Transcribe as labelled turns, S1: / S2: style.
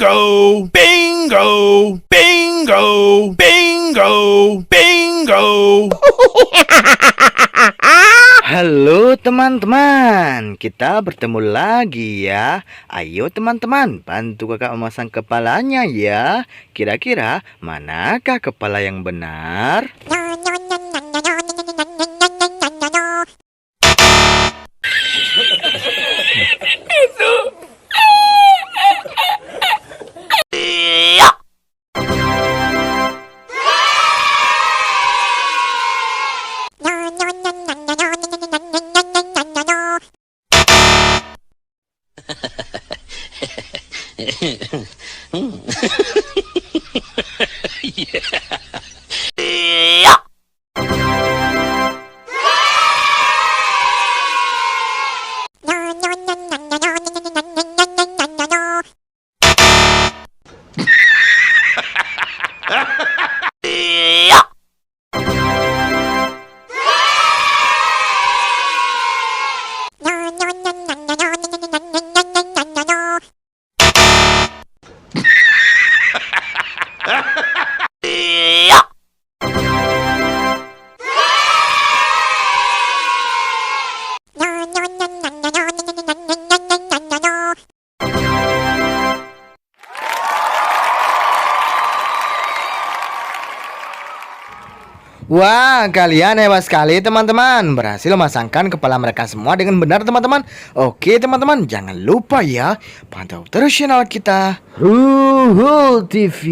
S1: Bingo! Bingo! Bingo! Bingo! Bingo!
S2: Halo teman-teman, kita bertemu lagi ya. Ayo teman-teman, bantu kakak memasang kepalanya ya. Kira-kira manakah kepala yang benar? Wah, kalian hebat sekali teman-teman. Berhasil memasangkan kepala mereka semua dengan benar teman-teman. Oke teman-teman, jangan lupa ya pantau terus channel kita
S3: Huhu TV.